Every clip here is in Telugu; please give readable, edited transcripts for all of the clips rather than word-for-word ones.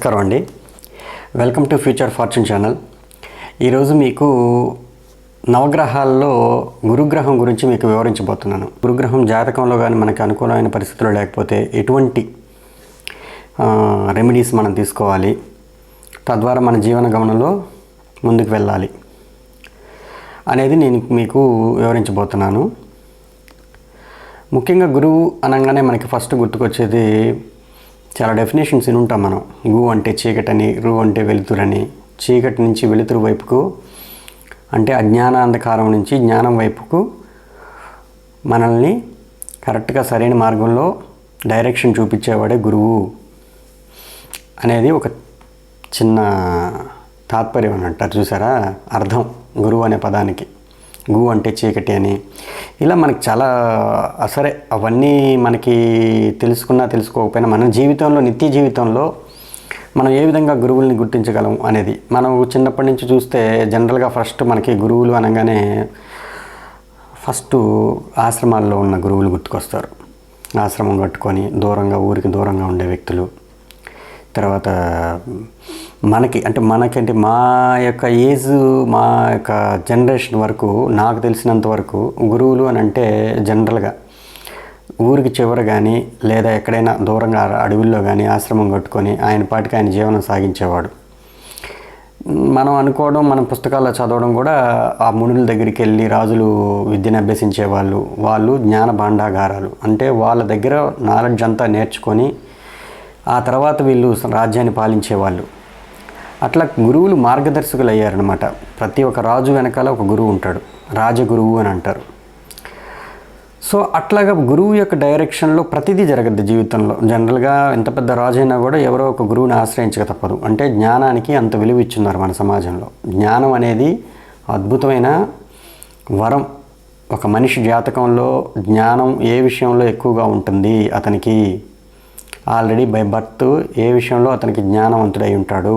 నమస్కారం అండి. Welcome to future fortune channel. ఈరోజు మీకు నవగ్రహాల్లో గురుగ్రహం గురించి మీకు వివరించబోతున్నాను. గురుగ్రహం జాతకంలో కానీ మనకి అనుకూలమైన పరిస్థితులు లేకపోతే ఎటువంటి రెమెడీస్ మనం తీసుకోవాలి, తద్వారా మన జీవన గమనంలో ముందుకు వెళ్ళాలి అనేది నేను మీకు వివరించబోతున్నాను. ముఖ్యంగా గురువు అనగానే మనకి ఫస్ట్ గుర్తుకొచ్చేది చాలా డెఫినేషన్స్ వినుంటాం మనం. గు అంటే చీకటని, రు అంటే వెలుతురని. చీకటి నుంచి వెలుతురు వైపుకు అంటే అజ్ఞాన అంధకారం నుంచి జ్ఞానం వైపుకు మనల్ని కరెక్ట్గా సరైన మార్గంలో డైరెక్షన్ చూపించేవాడే గురువు అనేది ఒక చిన్న తాత్పర్యం అని అంటారు చూసారా, అర్థం గురువు అనే పదానికి. గు అంటే చీకటి అని. ఇలా మనకి చాలా సరే అవన్నీ మనకి తెలుసుకున్నా తెలుసుకోకపోయినా మన జీవితంలో, నిత్య జీవితంలో మనం ఏ విధంగా గురువుల్ని గుర్తించగలం అనేది మనం చిన్నప్పటి నుంచి చూస్తే జనరల్గా ఫస్ట్ మనకి గురువులు అనగానే ఫస్ట్ ఆశ్రమాల్లో ఉన్న గురువులు గుర్తుకొస్తారు. ఆశ్రమం కట్టుకొని దూరంగా, ఊరికి దూరంగా ఉండే వ్యక్తులు. తర్వాత మనకంటే మా యొక్క ఏజ్, మా యొక్క జనరేషన్ వరకు నాకు తెలిసినంత వరకు గురువులు అని అంటే జనరల్గా ఊరికి చివర కానీ లేదా ఎక్కడైనా దూరంగా అడవుల్లో కానీ ఆశ్రమం కట్టుకొని ఆయన పాటికి ఆయన జీవనం సాగించేవాడు. మనం అనుకోవడం, మనం పుస్తకాల్లో చదవడం కూడా ఆ మునుల దగ్గరికి వెళ్ళి రాజులు విద్యను అభ్యసించేవాళ్ళు. వాళ్ళు జ్ఞాన భాండాగారాలు, అంటే వాళ్ళ దగ్గర నాలెడ్జ్ అంతా నేర్చుకొని ఆ తర్వాత వీళ్ళు రాజ్యాన్ని పాలించేవాళ్ళు. అట్లా గురువులు మార్గదర్శకులు అయ్యారనమాట. ప్రతి ఒక్క రాజు వెనకాల ఒక గురువు ఉంటాడు, రాజగురువు అని అంటారు. సో అట్లాగా గురువు యొక్క డైరెక్షన్లో ప్రతిదీ జరగద్దు జీవితంలో. జనరల్గా ఎంత పెద్ద రాజు అయినా కూడా ఎవరో ఒక గురువుని ఆశ్రయించక తప్పదు. అంటే జ్ఞానానికి అంత విలువ ఇచ్చున్నారు మన సమాజంలో. జ్ఞానం అనేది అద్భుతమైన వరం. ఒక మనిషి జాతకంలో జ్ఞానం ఏ విషయంలో ఎక్కువగా ఉంటుంది, అతనికి ఆల్రెడీ బై బర్త్ ఏ విషయంలో అతనికి జ్ఞానవంతుడై ఉంటాడు.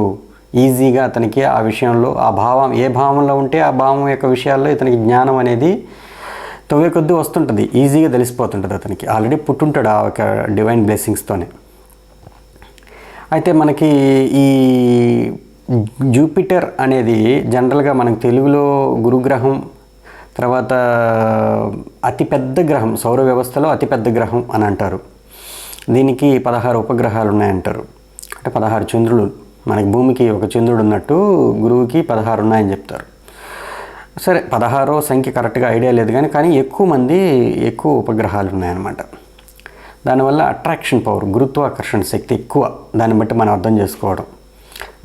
ఈజీగా అతనికి ఆ విషయంలో ఆ భావం, ఏ భావంలో ఉంటే ఆ భావం యొక్క విషయాల్లో ఇతనికి జ్ఞానం అనేది తవ్వే కొద్దీ వస్తుంటుంది, ఈజీగా తెలిసిపోతుంటుంది. అతనికి ఆల్రెడీ పుట్టుంటాడు ఆ ఒక డివైన్ బ్లెస్సింగ్స్తోనే. అయితే మనకి ఈ జూపిటర్ అనేది జనరల్గా మనకు తెలుగులో గురుగ్రహం, తర్వాత అతిపెద్ద గ్రహం, సౌర వ్యవస్థలో అతిపెద్ద గ్రహం అని అంటారు. దీనికి 16 ఉపగ్రహాలు ఉన్నాయంటారు. అంటే 16 చంద్రులు. మనకి భూమికి ఒక చంద్రుడు ఉన్నట్టు గురువుకి 16 ఉన్నాయని చెప్తారు. సరే, 16 సంఖ్య కరెక్ట్గా ఐడియా లేదు కానీ ఎక్కువ ఉపగ్రహాలు ఉన్నాయన్నమాట. దానివల్ల అట్రాక్షన్ పవర్, గురుత్వాకర్షణ శక్తి ఎక్కువ. దాన్ని బట్టి మనం అర్థం చేసుకోవడం.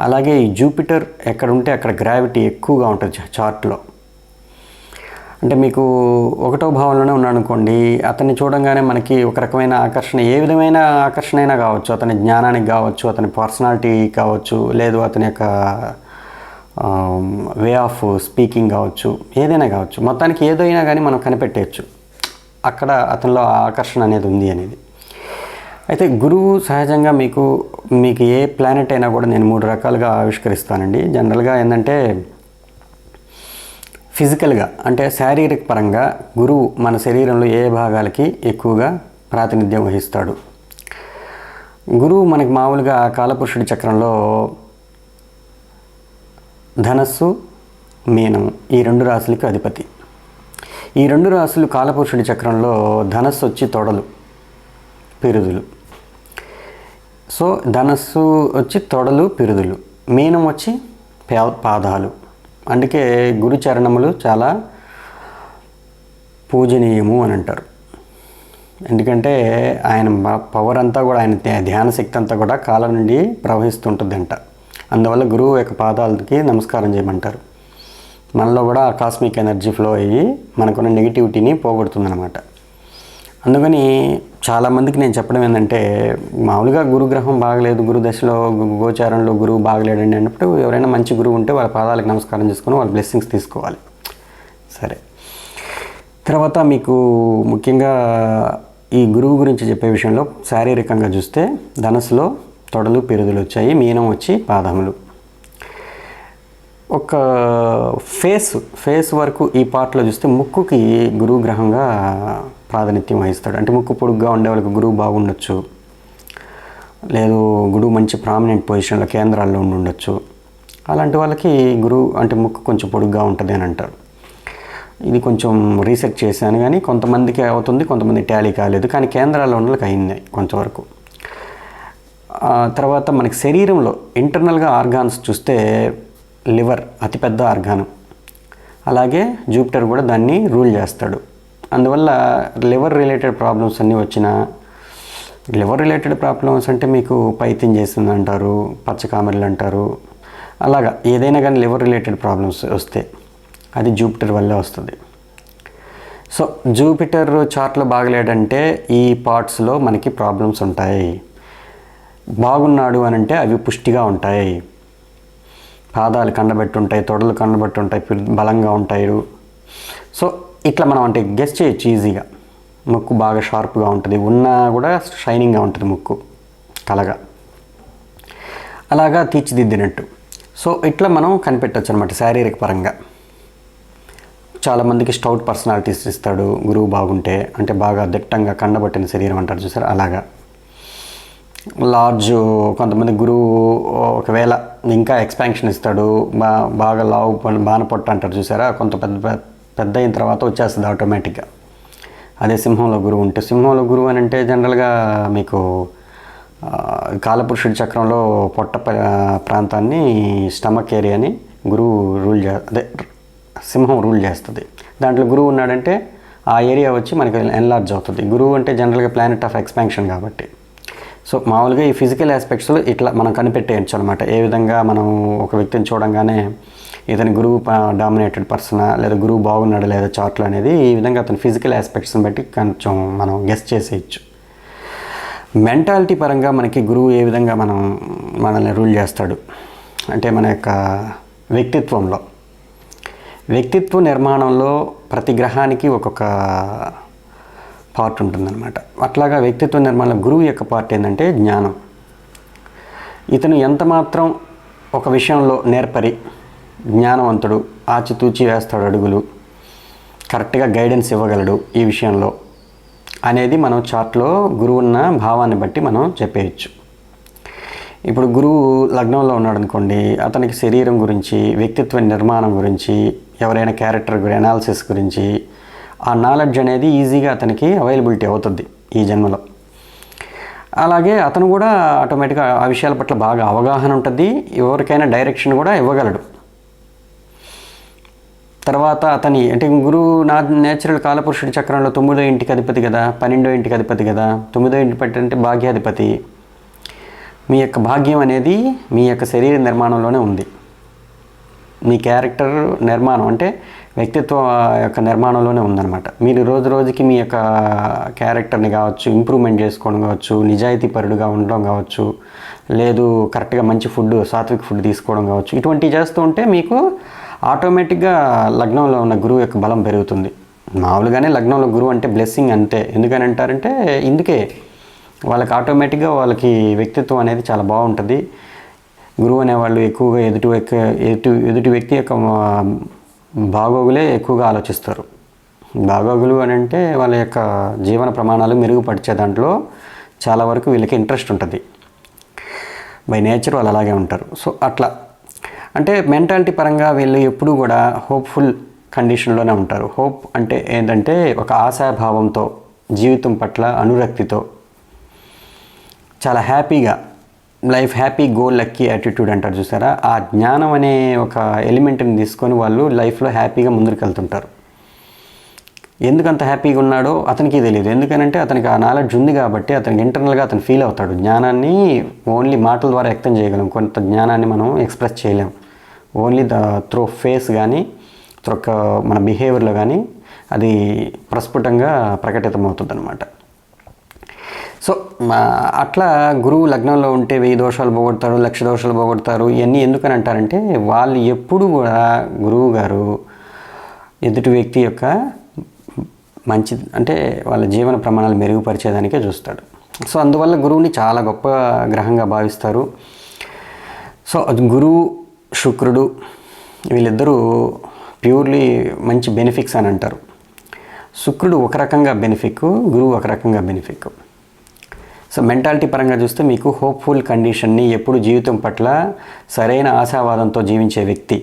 అలాగే ఈ జూపిటర్ ఎక్కడ ఉంటే అక్కడ గ్రావిటీ ఎక్కువగా ఉంటుంది చార్ట్లో. అంటే మీకు 1వ భావంలోనే ఉన్నాడు అనుకోండి, అతన్ని చూడంగానే మనకి ఒక రకమైన ఆకర్షణ, ఏ విధమైన ఆకర్షణ అయినా కావచ్చు. అతని జ్ఞానానికి కావచ్చు, అతని పర్సనాలిటీ కావచ్చు, లేదు అతని యొక్క వే ఆఫ్ స్పీకింగ్ కావచ్చు, ఏదైనా కావచ్చు. మొత్తానికి ఏదైనా కానీ మనం కనిపెట్టేయచ్చు అక్కడ అతనిలో ఆకర్షణ అనేది ఉంది అనేది. అయితే గురువు సహజంగా మీకు ఏ ప్లానెట్ అయినా కూడా నేను 3 రకాలుగా ఆవిష్కరిస్తానండి. జనరల్గా ఏంటంటే ఫిజికల్గా, అంటే శారీరక పరంగా గురువు మన శరీరంలో ఏ భాగాలకి ఎక్కువగా ప్రాతినిధ్యం వహిస్తాడు. గురువు మనకి మామూలుగా కాలపురుషుడి చక్రంలో ధనస్సు, మీనం ఈ 2 రాశులకి అధిపతి. ఈ 2 రాశులు కాలపురుషుడి చక్రంలో ధనస్సు వచ్చి తొడలు, పిరుదులు. సో ధనస్సు వచ్చి తొడలు, పిరుదులు. మీనం వచ్చి పాదాలు. అందుకే గురుచరణములు చాలా పూజనీయము అని అంటారు. ఎందుకంటే ఆయన పవర్ అంతా కూడా, ఆయన ధ్యాన శక్తి అంతా కూడా కాళ్ళ నుండి ప్రవహిస్తుంటుందంట. అందువల్ల గురువు యొక్క పాదాలకి నమస్కారం చేయమంటారు. మనలో కూడా ఆ కాస్మిక్ ఎనర్జీ ఫ్లో అయ్యి మనకున్న నెగిటివిటీని పోగొడుతుందన్నమాట. అందుకని చాలామందికి నేను చెప్పడం ఏంటంటే, మామూలుగా గురుగ్రహం బాగలేదు, గురు దశలో గోచారంలో గురువు బాగలేడండి అన్నప్పుడు ఎవరైనా మంచి గురువు ఉంటే వాళ్ళ పాదాలకు నమస్కారం చేసుకొని వాళ్ళ బ్లెస్సింగ్స్ తీసుకోవాలి. సరే, తర్వాత మీకు ముఖ్యంగా ఈ గురువు గురించి చెప్పే విషయంలో శారీరకంగా చూస్తే ధనస్సులో తొడలు, పిరుదులు వచ్చాయి, మీనం వచ్చి పాదములు. ఒక ఫేస్ వరకు ఈ పార్ట్లో చూస్తే ముక్కుకి గురువు గ్రహంగా ప్రాతినిధ్యం వహిస్తాడు. అంటే ముక్కు పొడుగ్గా ఉండే వాళ్ళకి గురువు బాగుండొచ్చు. లేదు గురువు మంచి ప్రామినెంట్ పొజిషన్లో కేంద్రాల్లో ఉండి ఉండొచ్చు. అలాంటి వాళ్ళకి గురువు అంటే ముక్కు కొంచెం పొడుగ్గా ఉంటుంది అని అంటారు. ఇది కొంచెం రీసెర్చ్ చేశాను కానీ కొంతమందికి అవుతుంది, కొంతమంది టాలీ కాలేదు. కానీ కేంద్రాల్లో ఉన్న వాళ్ళకి అయింది కొంతవరకు. తర్వాత మనకి శరీరంలో ఇంటర్నల్గా ఆర్గాన్స్ చూస్తే లివర్ అతిపెద్ద ఆర్గాను, అలాగే జూపిటర్ కూడా దాన్ని రూల్ చేస్తాడు. అందువల్ల లివర్ రిలేటెడ్ ప్రాబ్లమ్స్ అన్నీ వచ్చినా, లివర్ రిలేటెడ్ ప్రాబ్లమ్స్ అంటే మీకు పైత్యం చేస్తుంది అంటారు, పచ్చకామెర్లు అంటారు, అలాగా ఏదైనా కానీ లివర్ రిలేటెడ్ ప్రాబ్లమ్స్ వస్తే అది జూపిటర్ వల్లే వస్తుంది. సో జూపిటర్ చార్ట్లో బాగలేడంటే ఈ పార్ట్స్లో మనకి ప్రాబ్లమ్స్ ఉంటాయి. బాగున్నాడు అని అంటే అవి పుష్టిగా ఉంటాయి, పాదాలు కండబెట్టి ఉంటాయి, తొడలు కండబెట్టి ఉంటాయి, బలంగా ఉంటాయి. సో ఇట్లా మనం అంటే గెస్ చేయొచ్చు ఈజీగా. ముక్కు బాగా షార్ప్గా ఉంటుంది, ఉన్నా కూడా షైనింగ్గా ఉంటుంది ముక్కు కలగా, అలాగా తీర్చిదిద్దినట్టు. సో ఇట్లా మనం కనిపెట్టవచ్చు అనమాట శారీరక పరంగా. చాలామందికి స్టౌట్ పర్సనాలిటీస్ ఇస్తాడు గురువు బాగుంటే, అంటే బాగా దిట్టంగా కండబట్టిన శరీరం అంటారు చూసారు, అలాగా. లార్జ్ కొంతమంది గురువు ఒకవేళ ఇంకా ఎక్స్పాన్షన్ ఇస్తాడు, బాగా లావు బాణపొట్ట అంటారు చూసారా, కొంత పెద్ద అయిన తర్వాత వచ్చేస్తుంది ఆటోమేటిక్గా. అదే సింహంలో గురువు ఉంటే, సింహంలో గురువు అని అంటే జనరల్గా మీకు కాలపురుషుడి చక్రంలో పొట్ట ప్రాంతాన్ని, స్టమక్ ఏరియాని గురువు అదే సింహం రూల్ చేస్తుంది. దాంట్లో గురువు ఉన్నాడంటే ఆ ఏరియా వచ్చి మనకి ఎన్లార్జ్ అవుతుంది. గురువు అంటే జనరల్గా ప్లానెట్ ఆఫ్ ఎక్స్పాన్షన్ కాబట్టి. సో మామూలుగా ఈ ఫిజికల్ ఆస్పెక్ట్స్లో ఇట్లా మనం కనిపెట్టేయచ్చు అనమాట. ఏ విధంగా మనం ఒక వ్యక్తిని చూడంగానే ఇతని గురువు డామినేటెడ్ పర్సనా, లేదా గురువు బాగున్నాడు లేదా చార్ట్లు అనేది ఈ విధంగా అతని ఫిజికల్ ఆస్పెక్ట్స్ని బట్టి కొంచెం మనం గెస్ చేసేయచ్చు. మెంటాలిటీ పరంగా మనకి గురువు ఏ విధంగా మనల్ని రూల్ చేస్తాడు అంటే మన యొక్క వ్యక్తిత్వ నిర్మాణంలో ప్రతి గ్రహానికి ఒక్కొక్క పార్ట్ ఉంటుందన్నమాట. అట్లాగా వ్యక్తిత్వ నిర్మాణంలో గురువు యొక్క పార్ట్ ఏంటంటే జ్ఞానం. ఇతను ఎంత మాత్రం ఒక విషయంలో నేర్పరి, జ్ఞానవంతుడు, ఆచితూచి వేస్తాడు అడుగులు, కరెక్ట్గా గైడెన్స్ ఇవ్వగలడు ఈ విషయంలో అనేది మనం చార్ట్లో గురువు ఉన్న భావాన్ని బట్టి మనం చెప్పేయచ్చు. ఇప్పుడు గురువు లగ్నంలో ఉన్నాడు అనుకోండి, అతనికి శరీరం గురించి, వ్యక్తిత్వ నిర్మాణం గురించి, ఎవరైనా క్యారెక్టర్ అనాలిసిస్ గురించి ఆ నాలెడ్జ్ అనేది ఈజీగా అతనికి అవైలబిలిటీ అవుతుంది ఈ జన్మలో. అలాగే అతను కూడా ఆటోమేటిక్గా ఆ విషయాల పట్ల బాగా అవగాహన ఉంటుంది, ఎవరికైనా డైరెక్షన్ కూడా ఇవ్వగలడు. తర్వాత అతని అంటే గురువు నేచురల్ కాలపురుషుడి చక్రంలో 9వ ఇంటికి అధిపతి కదా, 12వ ఇంటికి అధిపతి కదా. 9వ ఇంటి అంటే భాగ్యాధిపతి. మీ యొక్క భాగ్యం అనేది మీ యొక్క శరీర నిర్మాణంలోనే ఉంది. మీ క్యారెక్టర్ నిర్మాణం అంటే వ్యక్తిత్వ యొక్క నిర్మాణంలోనే ఉందన్నమాట. మీరు రోజు రోజుకి మీ యొక్క క్యారెక్టర్ని కావచ్చు ఇంప్రూవ్మెంట్ చేసుకోవడం కావచ్చు, నిజాయితీపరుడుగా ఉండడం కావచ్చు, లేదు కరెక్ట్గా మంచి ఫుడ్, సాత్విక ఫుడ్ తీసుకోవడం కావచ్చు, ఇటువంటివి చేస్తూ ఉంటే మీకు ఆటోమేటిక్గా లగ్నంలో ఉన్న గురువు యొక్క బలం పెరుగుతుంది. మామూలుగానే లగ్నంలో గురువు అంటే బ్లెస్సింగ్ అంతే. ఎందుకని అంటారంటే ఇందుకే వాళ్ళకి ఆటోమేటిక్గా వాళ్ళకి వ్యక్తిత్వం అనేది చాలా బాగుంటుంది. గురువు అనేవాళ్ళు ఎక్కువగా ఎదుటి వ్యక్తి యొక్క బాగోగులే ఎక్కువగా ఆలోచిస్తారు. బాగోగులు అని అంటే వాళ్ళ యొక్క జీవన ప్రమాణాలు మెరుగుపరిచే దాంట్లో చాలా వరకు వీళ్ళకి ఇంట్రెస్ట్ ఉంటుంది. బై నేచర్ వాళ్ళు అలాగే ఉంటారు. సో అట్లా అంటే మెంటాలిటీ పరంగా వీళ్ళు ఎప్పుడూ కూడా హోప్ఫుల్ కండిషన్లోనే ఉంటారు. హోప్ అంటే ఏంటంటే ఒక ఆశాభావంతో, జీవితం పట్ల అనురక్తితో, చాలా హ్యాపీగా life happy go lucky attitude అంటారు చూసారా, ఆ జ్ఞానం అనే ఒక ఎలిమెంట్ని తీసుకొని వాళ్ళు లైఫ్లో హ్యాపీగా ముందుకు వెళ్తుంటారు. ఎందుకంత హ్యాపీగా ఉన్నాడో అతనికి తెలియదు. ఎందుకనంటే అతనికి ఆ నాలెడ్జ్ ఉంది కాబట్టి అతనికి ఇంటర్నల్గా అతను ఫీల్ అవుతాడు. జ్ఞానాన్ని ఓన్లీ మాటల ద్వారా వ్యక్తం చేయగలం, కొంత జ్ఞానాన్ని మనం ఎక్స్ప్రెస్ చేయలేం. ఓన్లీ త్రూ ఫేస్ కానీ త్రూ మన బిహేవియర్లో కానీ అది ప్రస్ఫుటంగా ప్రకటితమవుతుంది అన్నమాట. సో అట్లా గురువు లగ్నంలో ఉంటే 1000 దోషాలు పోగొడతారు, 1,00,000 దోషాలు పోగొడతారు. ఇవన్నీ ఎందుకని అంటారంటే వాళ్ళు ఎప్పుడు కూడా గురువు గారు ఎదుటి వ్యక్తి యొక్క మంచి అంటే వాళ్ళ జీవన ప్రమాణాలు మెరుగుపరిచేదానికే చూస్తాడు. సో అందువల్ల గురువుని చాలా గొప్ప గ్రహంగా భావిస్తారు. సో గురువు శుక్రుడు వీళ్ళిద్దరూ ప్యూర్లీ మంచి బెనిఫిక్స్ అని అంటారు. శుక్రుడు ఒక రకంగా బెనిఫిక్, గురువు ఒక రకంగా బెనిఫిక్. సో మెంటాలిటీ పరంగా చూస్తే మీకు హోప్ఫుల్ కండిషన్ని, ఎప్పుడు జీవితం పట్ల సరైన ఆశావాదంతో జీవించే వ్యక్తి,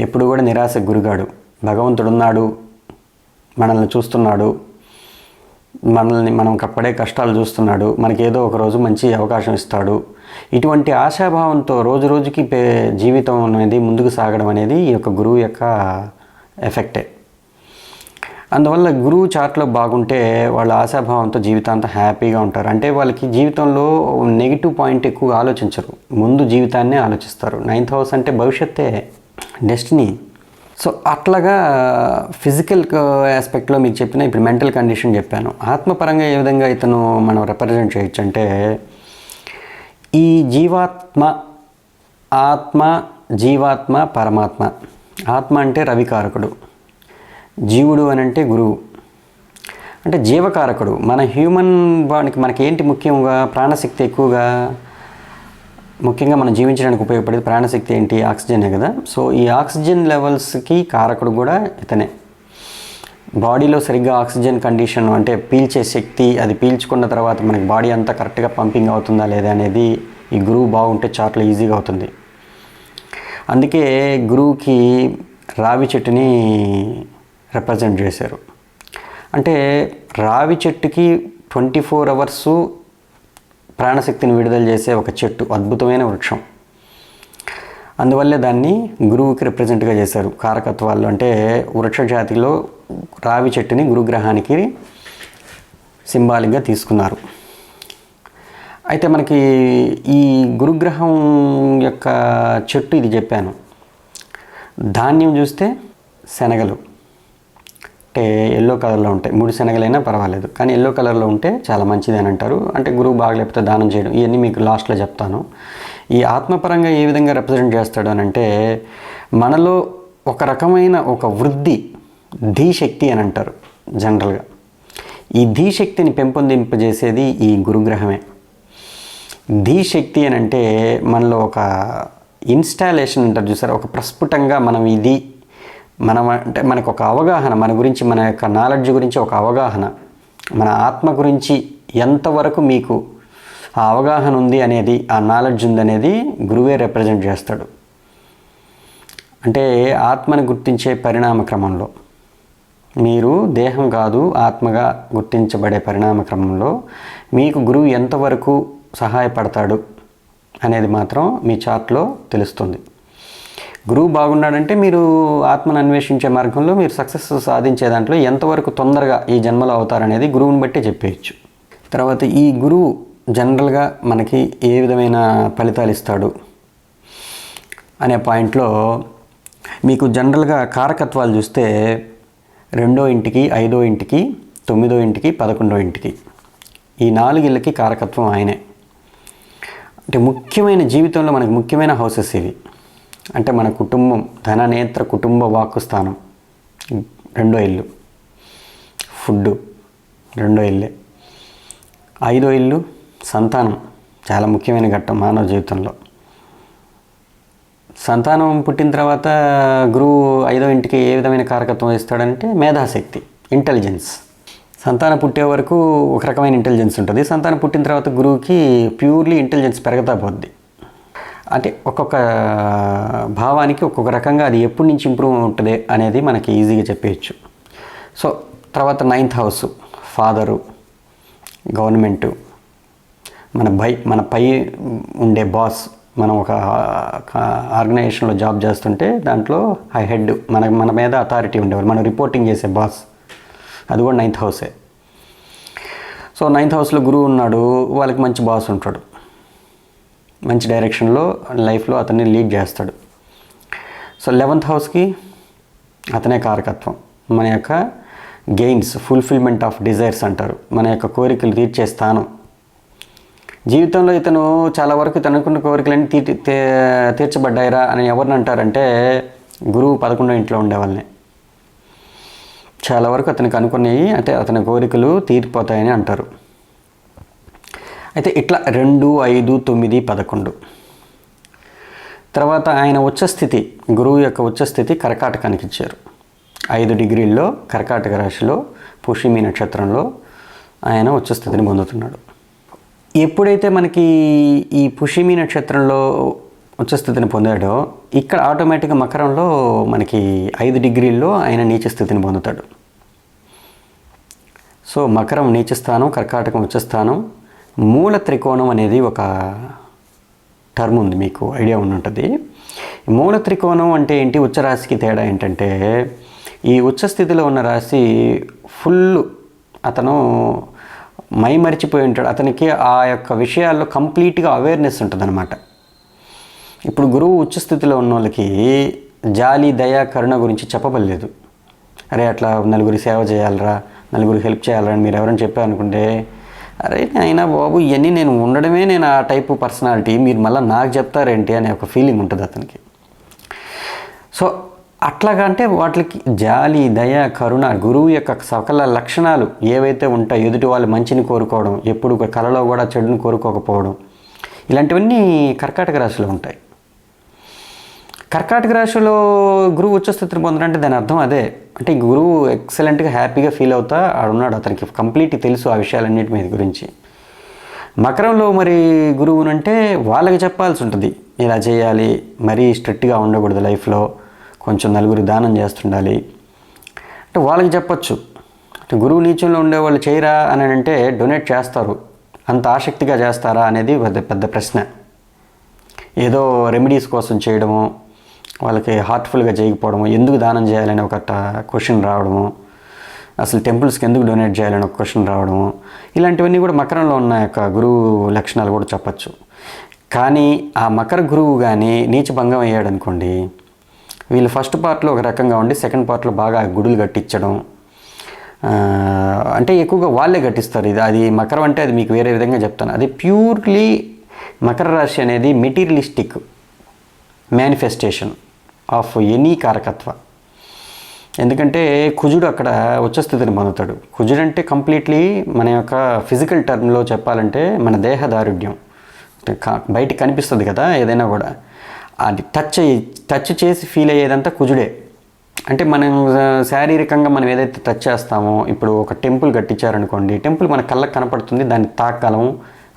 ఎప్పుడు కూడా నిరాశకు గురిగాడు, భగవంతుడున్నాడు, మనల్ని చూస్తున్నాడు, మనం పడే కష్టాలు చూస్తున్నాడు, మనకి ఏదో ఒక రోజు మంచి అవకాశం ఇస్తాడు, ఇటువంటి ఆశాభావంతో రోజు రోజుకి జీవితం అనేది ముందుకు సాగడం అనేది ఈ యొక్క గురువు యొక్క ఎఫెక్టే. అందువల్ల గురువు చార్ట్లో బాగుంటే వాళ్ళ ఆశాభావంతో జీవితాంతం హ్యాపీగా ఉంటారు. అంటే వాళ్ళకి జీవితంలో నెగిటివ్ పాయింట్ ఎక్కువగా ఆలోచించరు, ముందు జీవితాన్నే ఆలోచిస్తారు. 9th హౌస్ అంటే భవిష్యత్తే, డెస్టినీ. సో అట్లాగా ఫిజికల్ ఆస్పెక్ట్లో మీకు చెప్పిన ఇప్పుడు మెంటల్ కండిషన్ చెప్పాను. ఆత్మపరంగా ఏ విధంగా ఇతను మనం రిప్రజెంట్ చేయొచ్చు అంటే, ఈ జీవాత్మ, ఆత్మ, జీవాత్మ, పరమాత్మ. ఆత్మ అంటే రవికారకుడు, జీవుడు అని అంటే గురువు, అంటే జీవకారకుడు. మన హ్యూమన్ బాడీకి మనకి ఏంటి ముఖ్యంగా ప్రాణశక్తి ఎక్కువగా, ముఖ్యంగా మనం జీవించడానికి ఉపయోగపడేది ప్రాణశక్తి ఏంటి, ఆక్సిజనే కదా. సో ఈ ఆక్సిజన్ లెవెల్స్కి కారకుడు కూడా ఇతనే. బాడీలో సరిగ్గా ఆక్సిజన్ కండిషన్ అంటే పీల్చే శక్తి, అది పీల్చుకున్న తర్వాత మనకి బాడీ అంతా కరెక్ట్గా పంపింగ్ అవుతుందా లేదా అనేది ఈ గురువు బాగుంటే చార్ట్లో ఈజీగా అవుతుంది. అందుకే గురువుకి రావి చెట్టుని రిప్రజెంట్ చేశారు. అంటే రావి చెట్టుకి 24 hours ప్రాణశక్తిని విడుదల చేసే ఒక చెట్టు, అద్భుతమైన వృక్షం. అందువల్లే దాన్ని గురువుకి రిప్రజెంట్గా చేశారు కారకత్వాల్లో. అంటే వృక్ష జాతిలో రావి చెట్టుని గురుగ్రహానికి సింబాలిక్గా తీసుకున్నారు. అయితే మనకి ఈ గురుగ్రహం యొక్క చెట్టు ఇది చెప్పాను. ధాన్యం చూస్తే శనగలు, అంటే ఎల్లో కలర్లో ఉంటాయి. 3 శనగలైనా పర్వాలేదు, కానీ ఎల్లో కలర్లో ఉంటే చాలా మంచిది అని అంటారు. అంటే గురువు బాగలేకపోతే దానం చేయడం, ఇవన్నీ మీకు లాస్ట్లో చెప్తాను. ఈ ఆత్మపరంగా ఏ విధంగా రిప్రజెంట్ చేస్తాడు అని అంటే, మనలో ఒక రకమైన ఒక వృద్ధి, ధీశక్తి అని అంటారు జనరల్గా. ఈ ధీశక్తిని పెంపొందింపజేసేది ఈ గురుగ్రహమే. ధీశక్తి అని అంటే మనలో ఒక ఇన్స్టాలేషన్ అంటారు చూసారా, ఒక ప్రస్ఫుటంగా మనం అంటే మనకు ఒక అవగాహన, మన గురించి, మన యొక్క నాలెడ్జ్ గురించి ఒక అవగాహన, మన ఆత్మ గురించి ఎంతవరకు మీకు ఆ అవగాహన ఉంది అనేది, ఆ నాలెడ్జ్ ఉందనేది గురువే రిప్రజెంట్ చేస్తాడు. అంటే ఆత్మని గుర్తించే పరిణామ క్రమంలో, మీరు దేహం కాదు ఆత్మగా గుర్తించబడే పరిణామ క్రమంలో మీకు గురువు ఎంతవరకు సహాయపడతాడు అనేది మాత్రం మీ చార్ట్లో తెలుస్తుంది. గురువు బాగున్నాడంటే మీరు ఆత్మను అన్వేషించే మార్గంలో మీరు సక్సెస్ సాధించే దాంట్లో ఎంతవరకు తొందరగా ఈ జన్మలో అవుతారనేది గురువుని బట్టి చెప్పేయచ్చు. తర్వాత ఈ గురువు జనరల్గా మనకి ఏ విధమైన ఫలితాలు ఇస్తాడు అనే పాయింట్లో మీకు జనరల్గా కారకత్వాలు చూస్తే 2వ ఇంటికి, 5వ ఇంటికి, 9వ ఇంటికి, 11వ ఇంటికి, ఈ 4 ఇళ్ళకి కారకత్వం ఆయనే. అంటే ముఖ్యమైన జీవితంలో మనకు ముఖ్యమైన హౌసెస్ ఇవి. అంటే మన కుటుంబం, ధననేత్ర కుటుంబ వాక్కు స్థానం 2వ ఇల్లు, ఫుడ్ 2వ ఇల్లే. 5వ ఇల్లు సంతానం, చాలా ముఖ్యమైన ఘట్టం మానవ జీవితంలో. సంతానం పుట్టిన తర్వాత గురువు 5వ ఇంటికి ఏ విధమైన కారకత్వం ఇస్తాడంటే మేధాశక్తి, ఇంటెలిజెన్స్. సంతానం పుట్టే వరకు ఒక రకమైన ఇంటెలిజెన్స్ ఉంటుంది. సంతానం పుట్టిన తర్వాత గురువుకి ప్యూర్లీ ఇంటెలిజెన్స్ పెరుగుతా పోద్ది. అంటే ఒక్కొక్క భావానికి ఒక్కొక్క రకంగా అది ఎప్పటి నుంచి ఇంప్రూవ్ ఉంటుంది అనేది మనకి ఈజీగా చెప్పేయచ్చు. సో తర్వాత 9th హౌస్ ఫాదరు, గవర్నమెంటు, మన పై ఉండే బాస్. మనం ఒక ఆర్గనైజేషన్లో జాబ్ చేస్తుంటే దాంట్లో హై హెడ్, మన మీద అథారిటీ ఉండేవాళ్ళు, మనం రిపోర్టింగ్ చేసే బాస్, అది కూడా 9th హౌసే. సో 9th హౌస్లో గురువు ఉన్నాడు, వాళ్ళకి మంచి బాస్ ఉంటాడు, మంచి డైరెక్షన్లో లైఫ్లో అతన్ని లీడ్ చేస్తాడు. సో 11th హౌస్కి అతనే కారకత్వం. మన యొక్క గెయిన్స్, ఫుల్ఫిల్మెంట్ ఆఫ్ డిజైర్స్ అంటారు, మన యొక్క కోరికలు తీర్చే స్థానం. జీవితంలో ఇతను చాలా వరకు ఇతను అనుకున్న కోరికలన్నీ తీర్చబడ్డాయిరా అని ఎవరిని అంటారంటే గురువు 11వ ఇంట్లో ఉండేవాళ్ళని. చాలా వరకు అతనికి అనుకున్నవి, అంటే అతని కోరికలు తీరిపోతాయని అంటారు. అయితే ఇట్లా 2, 5, 9, 11. తర్వాత ఆయన ఉచ్చస్థితి, గురువు యొక్క ఉచ్చస్థితి కర్కాటకానికి ఇచ్చారు. 5 డిగ్రీల్లో కర్కాటక రాశిలో పుష్యమి నక్షత్రంలో ఆయన ఉచ్చస్థితిని పొందుతున్నాడు. ఎప్పుడైతే మనకి ఈ పుష్యమి నక్షత్రంలో ఉచ్చస్థితిని పొందాడో ఇక్కడ ఆటోమేటిక్గా మకరంలో మనకి 5 డిగ్రీల్లో ఆయన నీచ స్థితిని పొందుతాడు. సో మకరం నీచస్థానం, కర్కాటకం ఉచ్చస్థానం, మూల త్రికోణం అనేది ఒక టర్మ్ ఉంది, మీకు ఐడియా ఉంటుంది. మూల త్రికోణం అంటే ఏంటి, ఉచ్చ రాశికి తేడా ఏంటంటే ఈ ఉచ్చ స్థితిలో ఉన్న రాశి ఫుల్ అతను మైమరిచిపోయి ఉంటాడు, అతనికి ఆ యొక్క విషయాల్లో కంప్లీట్గా అవేర్నెస్ ఉంటుందన్నమాట. ఇప్పుడు గురువు ఉచ్చస్థితిలో ఉన్న వాళ్ళకి జాలి, దయ, కరుణ గురించి చెప్పబడలేదు. అరే అట్లా నలుగురి సేవ చేయాలరా, నలుగురికి హెల్ప్ చేయాలరా అని మీరు ఎవరైనా చెప్పారనుకుంటే, అరే అయినా బాబు ఇవన్నీ నేను ఉండడమే నేను ఆ టైపు పర్సనాలిటీ, మీరు మళ్ళీ నాకు చెప్తారేంటి అనే ఒక ఫీలింగ్ ఉంటుంది అతనికి. సో అట్లాగా అంటే వాటికి జాలి, దయ, కరుణ, గురువు యొక్క సకల లక్షణాలు ఏవైతే ఉంటాయో, ఎదుటి వాళ్ళ మంచిని కోరుకోవడం, ఎప్పుడు కలలో కూడా చెడుని కోరుకోకపోవడం, ఇలాంటివన్నీ కర్కాటక రాశిలో ఉంటాయి. కర్కాటక రాశిలో గురువు ఉచ్చస్థితిని పొందడంటే దాని అర్థం అదే. అంటే గురువు ఎక్సలెంట్గా హ్యాపీగా ఫీల్ అవుతా ఆడున్నాడు, అతనికి కంప్లీట్ తెలుసు ఆ విషయాలన్నిటి మీద గురించి. మకరంలో మరి గురువునంటే వాళ్ళకి చెప్పాల్సి ఉంటుంది, ఇలా చేయాలి, మరీ స్ట్రిక్ట్గా ఉండకూడదు, లైఫ్లో కొంచెం నలుగురు దానం చేస్తుండాలి అంటే వాళ్ళకి చెప్పచ్చు. అంటే గురువు నీచంలో ఉండేవాళ్ళు చేయరా అని అంటే డొనేట్ చేస్తారు, అంత ఆసక్తిగా చేస్తారా అనేది పెద్ద ప్రశ్న. ఏదో రెమెడీస్ కోసం చేయడము, వాళ్ళకి హార్ట్ఫుల్గా చేయకపోవడము, ఎందుకు దానం చేయాలని ఒక క్వశ్చన్ రావడము, అసలు టెంపుల్స్కి ఎందుకు డొనేట్ చేయాలని ఒక క్వశ్చన్ రావడము, ఇలాంటివన్నీ కూడా మకరంలో ఉన్న యొక్క గురువు లక్షణాలు కూడా చెప్పచ్చు. కానీ ఆ మకర గురువు కానీ నీచభంగం అయ్యాడు అనుకోండి, వీళ్ళు ఫస్ట్ పార్ట్లో ఒక రకంగా ఉండి సెకండ్ పార్ట్లో బాగా గుడులు కట్టించడం, అంటే ఎక్కువగా వాళ్ళే కట్టిస్తారు. అది మకరం అంటే అది మీకు వేరే విధంగా చెప్తాను. అది ప్యూర్లీ మకర రాశి అనేది మెటీరియలిస్టిక్ మేనిఫెస్టేషన్ ఆఫ్ ఎనీ కారకత్వ. ఎందుకంటే కుజుడు అక్కడ ఉచ్చస్థితిని పొందుతాడు. కుజుడు అంటే కంప్లీట్లీ మన యొక్క ఫిజికల్ టర్మ్లో చెప్పాలంటే మన దేహ దారుఢ్యం, బయటికి కనిపిస్తుంది కదా ఏదైనా కూడా, అది టచ్ చేసి ఫీల్ అయ్యేదంతా కుజుడే. అంటే మనం శారీరకంగా మనం ఏదైతే టచ్ చేస్తామో, ఇప్పుడు ఒక టెంపుల్ కట్టించారనుకోండి, టెంపుల్ మన కళ్ళకు కనపడుతుంది, దాన్ని తాకగలము,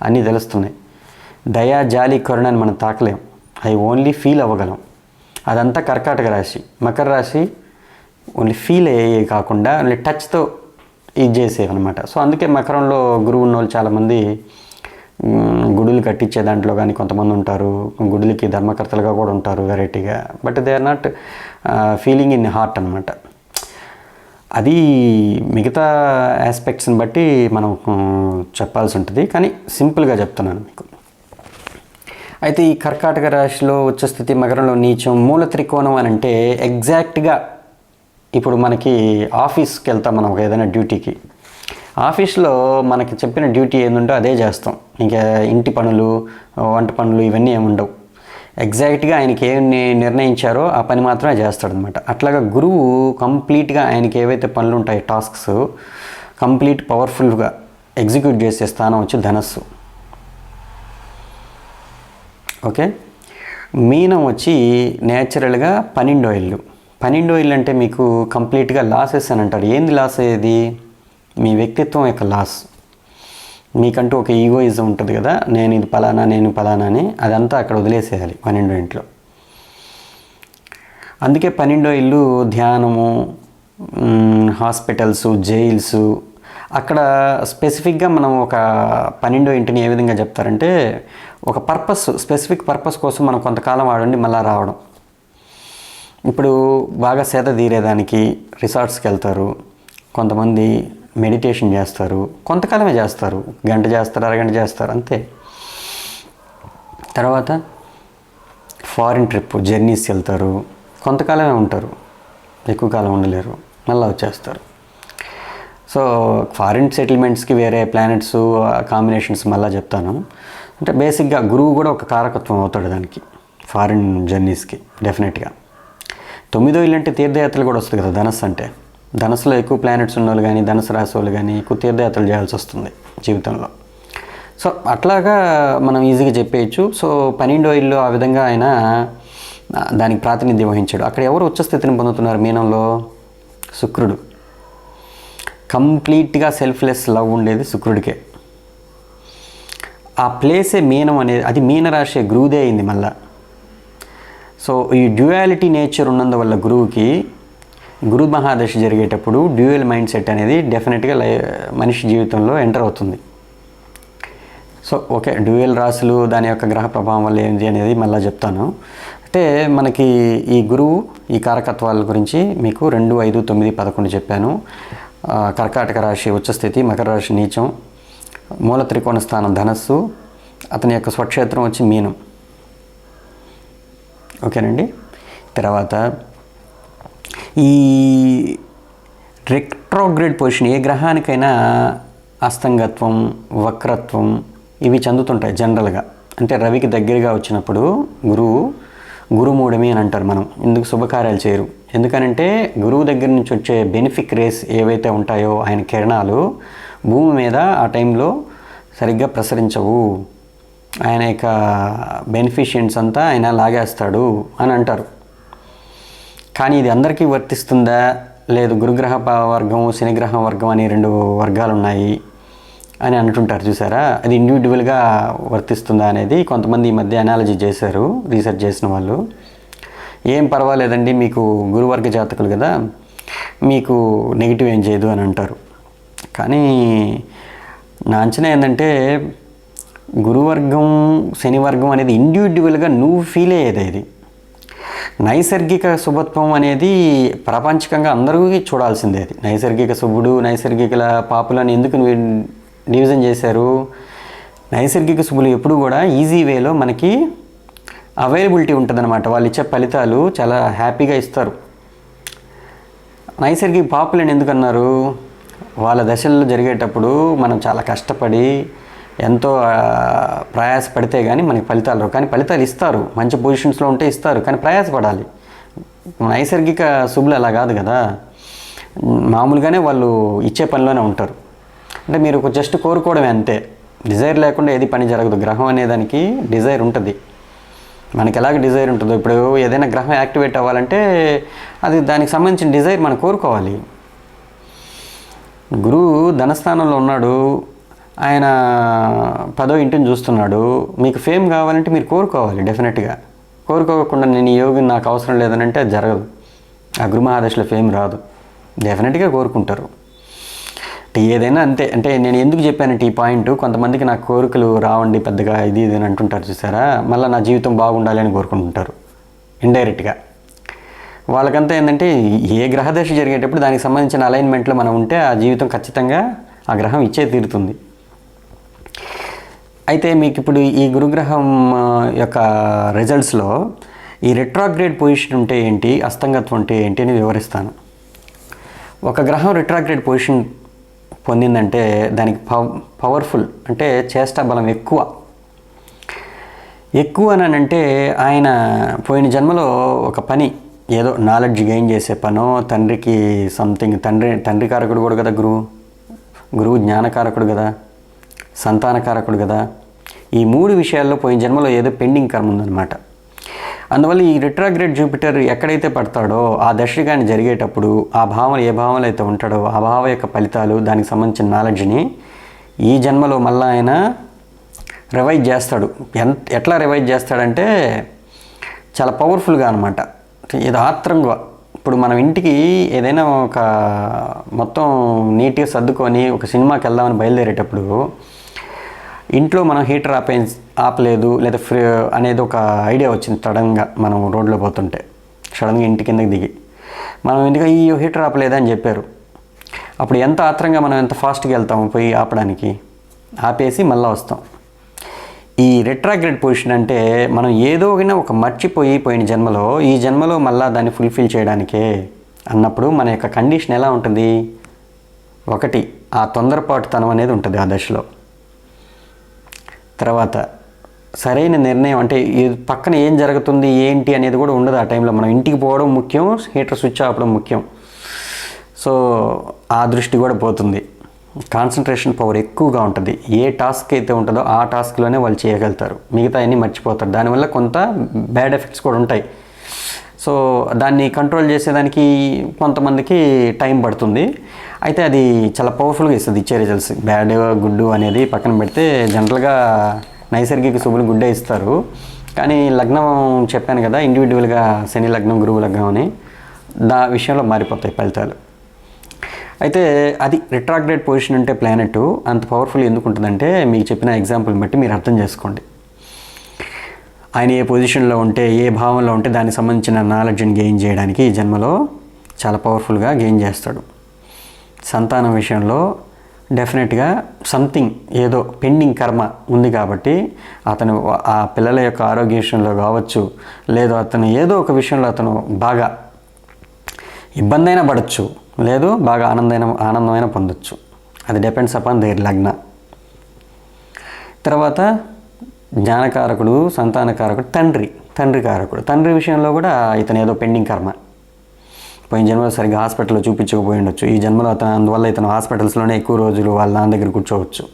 అన్నీ తెలుస్తున్నాయి. దయా, జాలి, కరుణ అని మనం తాకలేం, అవి ఓన్లీ ఫీల్ అవ్వగలం. అదంతా కర్కాటక రాశి. మకర రాశి ఓన్లీ ఫీల్ అయ్యే కాకుండా ఓన్లీ టచ్తో ఇది చేసేవన్నమాట. సో అందుకే మకరంలో గురువు ఉన్న వాళ్ళు చాలామంది గుడులు కట్టించే దాంట్లో కానీ కొంతమంది ఉంటారు, గుడులకి ధర్మకర్తలుగా కూడా ఉంటారు వెరైటీగా, but they are not feeling in heart అనమాట. అది మిగతా ఆస్పెక్ట్స్ని బట్టి మనం చెప్పాల్సి ఉంటుంది, కానీ సింపుల్గా చెప్తున్నాను మీకు. అయితే ఈ కర్కాటక రాశిలో ఉచ్చస్థితి, మకరంలో నీచం, మూల త్రికోణం అని అంటే ఎగ్జాక్ట్గా ఇప్పుడు మనకి ఆఫీస్కి వెళ్తాం మనం ఏదైనా డ్యూటీకి, ఆఫీస్లో మనకి చెప్పిన డ్యూటీ ఏంటంటే అదే చేస్తాం, ఇంకా ఇంటి పనులు, వంట పనులు ఇవన్నీ ఏమి ఉండవు. ఎగ్జాక్ట్గా ఆయనకి ఏం నిర్ణయించారో ఆ పని మాత్రమే చేస్తాడనమాట. అట్లాగా గురువు కంప్లీట్గా ఆయనకి ఏవైతే పనులు ఉంటాయో టాస్క్స్ కంప్లీట్ పవర్ఫుల్గా ఎగ్జిక్యూట్ చేసే స్థానం వచ్చి ధనస్సు. ఓకే, మీనం వచ్చి నేచురల్గా 12వ ఇల్లు. 12వ ఇల్లు అంటే మీకు కంప్లీట్గా లాసెస్ అని అంటారు. ఏంది లాస్ అయ్యేది? మీ వ్యక్తిత్వం యొక్క లాస్. మీకంటూ ఒక ఈగోయిజం ఉంటుంది కదా, నేను ఇది పలానా, నేను పలానా అని, అదంతా అక్కడ వదిలేసేయాలి 12వ ఇంట్లో. అందుకే 12వ ఇల్లు ధ్యానము, హాస్పిటల్స్, జైల్స్, అక్కడ స్పెసిఫిక్గా మనం ఒక 12వ ఇంటిని ఏ విధంగా చెప్తారంటే ఒక పర్పస్, స్పెసిఫిక్ పర్పస్ కోసం మనం కొంతకాలం ఆడండి మళ్ళీ రావడం. ఇప్పుడు బాగా సేద తీరేదానికి రిసార్ట్స్కి వెళ్తారు, కొంతమంది మెడిటేషన్ చేస్తారు, కొంతకాలమే చేస్తారు, గంట చేస్తారు, అరగంట చేస్తారు అంతే. తర్వాత ఫారిన్ ట్రిప్, జర్నీస్కి వెళ్తారు, కొంతకాలమే ఉంటారు, ఎక్కువ కాలం ఉండలేరు, మళ్ళీ వచ్చేస్తారు. సో ఫారిన్ సెటిల్మెంట్స్కి వేరే ప్లానెట్స్ కాంబినేషన్స్ మళ్ళీ చెప్తాను. అంటే బేసిక్గా గురువు కూడా ఒక కారకత్వం అవుతాడు దానికి, ఫారిన్ జర్నీస్కి డెఫినెట్గా. 9వ ఇల్లు అంటే తీర్థయాత్రలు కూడా వస్తుంది కదా, ధనస్సు అంటే. ధనస్సులో ఎక్కువ ప్లానెట్స్ ఉన్న వాళ్ళు కానీ, ధనుసు రాశి వాళ్ళు కానీ ఎక్కువ తీర్థయాత్రలు చేయాల్సి వస్తుంది జీవితంలో. సో అట్లాగా మనం ఈజీగా చెప్పేయచ్చు. సో 12వ ఇల్లు ఆ విధంగా ఆయన దానికి ప్రాతినిధ్యం వహించాడు. అక్కడ ఎవరు ఉచ్చస్థితిని పొందుతున్నారు? మీనంలో శుక్రుడు. కంప్లీట్గా సెల్ఫ్లెస్ లవ్ ఉండేది శుక్రుడికే. ఆ ప్లేసే మీనం అనేది, అది మీనరాశి గురువుదే అయింది మళ్ళా. సో ఈ డ్యూయాలిటీ నేచర్ ఉన్నందువల్ల గురువుకి గురు మహాదశ జరిగేటప్పుడు డ్యూయల్ మైండ్ సెట్ అనేది డెఫినెట్గా మనిషి జీవితంలో ఎంటర్ అవుతుంది. సో ఓకే, డ్యూయల్ రాశులు దాని యొక్క గ్రహ ప్రభావం వల్ల ఏంటి అనేది మళ్ళీ చెప్తాను. అంటే మనకి ఈ గురువు ఈ కారకత్వాల గురించి మీకు 2, 5, 9, 11 చెప్పాను. కర్కాటక రాశి ఉచ్చస్థితి, మకర రాశి నీచం, మూల త్రికోణ స్థానం ధనస్సు, అతని యొక్క స్వక్షేత్రం వచ్చి మీనం. ఓకేనండి. తర్వాత ఈ రెట్రోగ్రేడ్ పొజిషన్ ఏ గ్రహానికైనా అస్తంగత్వం, వక్రత్వం ఇవి చెందుతుంటాయి జనరల్గా. అంటే రవికి దగ్గరగా వచ్చినప్పుడు గురుమూఢమి అని అంటారు. మనం ఎందుకు శుభకార్యాలు చేయరు, ఎందుకనంటే గురువు దగ్గర నుంచి వచ్చే బెనిఫిక్ రేస్ ఏవైతే ఉంటాయో ఆయన కిరణాలు భూమి మీద ఆ టైంలో సరిగ్గా ప్రసరించవు, ఆయన యొక్క బెనిఫిషియన్స్ అంతా ఆయన లాగేస్తాడు అని అంటారు. కానీ ఇది అందరికీ వర్తిస్తుందా? లేదు, గురుగ్రహ వర్గం, శనిగ్రహం వర్గం అని 2 వర్గాలు ఉన్నాయి అని అంటుంటారు చూసారా. అది ఇండివిజువల్గా వర్తిస్తుందా అనేది కొంతమంది ఈ మధ్య అనాలజీ చేశారు, రీసెర్చ్ చేసిన వాళ్ళు. ఏం పర్వాలేదండి, మీకు గురువర్గ జాతకులు కదా, మీకు నెగిటివ్ ఏం చేయదు అని అంటారు. కానీ నా అంచనా ఏంటంటే గురువర్గం, శనివర్గం అనేది ఇండివిజువల్గా నువ్వు ఫీల్ అయ్యేది. ఇది నైసర్గిక శుభత్వం అనేది ప్రపంచకంగా అందరికీ చూడాల్సిందే. అది నైసర్గిక శుభుడు, నైసర్గిక పాపులని ఎందుకు డివిజన్ చేశారు? నైసర్గిక శుభులు ఎప్పుడు కూడా ఈజీ వేలో మనకి అవైలబిలిటీ ఉంటుందన్నమాట. వాళ్ళు ఇచ్చే ఫలితాలు చాలా హ్యాపీగా ఇస్తారు. నైసర్గిక పాపులని ఎందుకన్నారు? వాళ్ళ దశల్లో జరిగేటప్పుడు మనం చాలా కష్టపడి ఎంతో ప్రయాసపడితే కానీ మనకి ఫలితాలు రావు. కానీ ఫలితాలు ఇస్తారు, మంచి పొజిషన్స్లో ఉంటే ఇస్తారు, కానీ ప్రయాసపడాలి. నైసర్గిక శుభులు అలా కాదు కదా, మామూలుగానే వాళ్ళు ఇచ్చే పనిలోనే ఉంటారు. అంటే మీరు జస్ట్ కోరుకోవడమే అంతే, డిజైర్ లేకుండా ఏది పని జరగదు. గ్రహం అనే దానికి డిజైర్ ఉంటుంది. మనకి ఎలాగ డిజైర్ ఉంటుందో, ఇప్పుడు ఏదైనా గ్రహం యాక్టివేట్ అవ్వాలంటే అది దానికి సంబంధించిన డిజైర్ మనం కోరుకోవాలి. గురువు ధనస్థానంలో ఉన్నాడు, ఆయన 10వ ఇంటిని చూస్తున్నాడు. మీకు ఫేమ్ కావాలంటే మీరు కోరుకోవాలి డెఫినెట్గా. కోరుకోకుండా నేను ఈ యోగిని నాకు అవసరం లేదని అంటే అది జరగదు. ఆ గురు మహాదశలో ఫేమ్ రాదు, డెఫినెట్గా కోరుకుంటారు. ఏదైనా అంతే. అంటే నేను ఎందుకు చెప్పానంటే ఈ పాయింట్, కొంతమందికి నాకు కోరికలు రావండి పెద్దగా ఇది అని అంటుంటారు చూసారా, మళ్ళీ నా జీవితం బాగుండాలి అని కోరుకుంటుంటారు ఇండైరెక్ట్గా. వాళ్ళకంతా ఏంటంటే ఏ గ్రహదశ జరిగేటప్పుడు దానికి సంబంధించిన అలైన్మెంట్లో మనం ఉంటే ఆ జీవితం ఖచ్చితంగా ఆ గ్రహం ఇచ్చే తీరుతుంది. అయితే మీకు ఇప్పుడు ఈ గురుగ్రహం యొక్క రిజల్ట్స్లో ఈ రెట్రాగ్రేడ్ పొజిషన్ ఉంటే ఏంటి, అస్తంగత్వం ఉంటే ఏంటి అని వివరిస్తాను. ఒక గ్రహం రెట్రాగ్రేడ్ పొజిషన్ పొందిందంటే దానికి పవర్ఫుల్ అంటే చేష్టా బలం ఎక్కువ అని అంటే ఆయన పోయిన జన్మలో ఒక పని ఏదో నాలెడ్జ్ గెయిన్ చేసే పనో, తండ్రికి సంథింగ్, తండ్రి కారకుడు కూడా కదా గురువు జ్ఞానకారకుడు కదా, సంతానకారకుడు కదా. ఈ 3 విషయాల్లో పోయిన జన్మలో ఏదో పెండింగ్ కర్మ ఉందన్నమాట. అందువల్ల ఈ రెట్రాగ్రేడ్ జూపిటర్ ఎక్కడైతే పడతాడో ఆ దశ కానీ జరిగేటప్పుడు ఆ భావం ఏ భావంలో అయితే ఉంటాడో ఆ భావం యొక్క ఫలితాలు, దానికి సంబంధించిన నాలెడ్జ్ని ఈ జన్మలో మళ్ళీ ఆయన రివైజ్ చేస్తాడు. ఎట్లా రివైజ్ చేస్తాడంటే చాలా పవర్ఫుల్గా అనమాట. ఇది ఆత్రంగా. ఇప్పుడు మనం ఇంటికి ఏదైనా ఒక మొత్తం నీట్గా సర్దుకొని ఒక సినిమాకి వెళ్దామని బయలుదేరేటప్పుడు ఇంట్లో మనం హీటర్ ఆపలేదు లేదా అనేది ఒక ఐడియా వచ్చింది. సడన్గా మనం రోడ్లో పోతుంటే సడన్గా ఇంటి కిందకి దిగి మనం ఎందుకు ఈ హీటర్ ఆపలేదని చెప్పారు. అప్పుడు ఎంత ఆత్రంగా మనం ఎంత ఫాస్ట్గా వెళ్తాము పోయి ఆపడానికి, ఆపేసి మళ్ళీ వస్తాం. ఈ రెట్రాగ్రేడ్ పొజిషన్ అంటే మనం ఏదో ఒక మర్చిపోయి పోయిన జన్మలో ఈ జన్మలో మళ్ళీ దాన్ని ఫుల్ఫిల్ చేయడానికే అన్నప్పుడు మన యొక్క కండిషన్ ఎలా ఉంటుంది? ఒకటి, ఆ తొందరపాటుతనం అనేది ఉంటుంది ఆ దశలో. తర్వాత సరైన నిర్ణయం అంటే పక్కన ఏం జరుగుతుంది ఏంటి అనేది కూడా ఉండదు ఆ టైంలో. మనం ఇంటికి పోవడం ముఖ్యం, హీటర్ స్విచ్ ఆపడం ముఖ్యం. సో ఆ దృష్టి కూడా పోతుంది. కాన్సన్ట్రేషన్ పవర్ ఎక్కువగా ఉంటుంది. ఏ టాస్క్ అయితే ఉంటుందో ఆ టాస్క్లోనే వాళ్ళు చేయగలుగుతారు, మిగతా అన్నీ మర్చిపోతారు. దానివల్ల కొంత బ్యాడ్ ఎఫెక్ట్స్ కూడా ఉంటాయి. సో దాన్ని కంట్రోల్ చేసేదానికి కొంతమందికి టైం పడుతుంది. అయితే అది చాలా పవర్ఫుల్గా ఇస్తుంది ఇచ్చే రిజల్ట్స్. బ్యాడ్ గుడ్ అనేది పక్కన పెడితే జనరల్గా నైసర్గిక శుభులు గుడ్డే ఇస్తారు. కానీ లగ్నం చెప్పాను కదా, ఇండివిజువల్గా శని లగ్నం గురువు లగ్నం అని, విషయంలో మారిపోతాయి ఫలితాలు. అయితే అది రిట్రాగ్రేడ్ పొజిషన్ అంటే ప్లానెట్ అంత పవర్ఫుల్ ఎందుకు ఉంటుందంటే మీకు చెప్పిన ఎగ్జాంపుల్ని బట్టి మీరు అర్థం చేసుకోండి. ఆయన ఏ పొజిషన్లో ఉంటే, ఏ భావంలో ఉంటే దానికి సంబంధించిన నాలెడ్జ్ని గెయిన్ చేయడానికి ఈ జన్మలో చాలా పవర్ఫుల్గా గెయిన్ చేస్తాడు. సంతానం విషయంలో డెఫినెట్గా సంథింగ్ ఏదో పెండింగ్ కర్మ ఉంది కాబట్టి అతను ఆ పిల్లల యొక్క ఆరోగ్య విషయంలో కావచ్చు, లేదు అతను ఏదో ఒక విషయంలో అతను బాగా ఇబ్బంది అయినా పడవచ్చు, లేదు బాగా ఆనందమైన పొందొచ్చు. అది డిపెండ్స్ అపాన్ దేర్ లగ్న. తర్వాత జ్ఞానకారకుడు, సంతానకారకుడు, తండ్రి కారకుడు. తండ్రి విషయంలో కూడా ఇతను ఏదో పెండింగ్ కర్మ, పోయిన జన్మలో సరిగ్గా హాస్పిటల్లో చూపించకపోయి ఉండొచ్చు, ఈ జన్మలో అందువల్ల ఇతను హాస్పిటల్స్లోనే ఎక్కువ రోజులు వాళ్ళ నాన్న దగ్గర కూర్చోవచ్చు.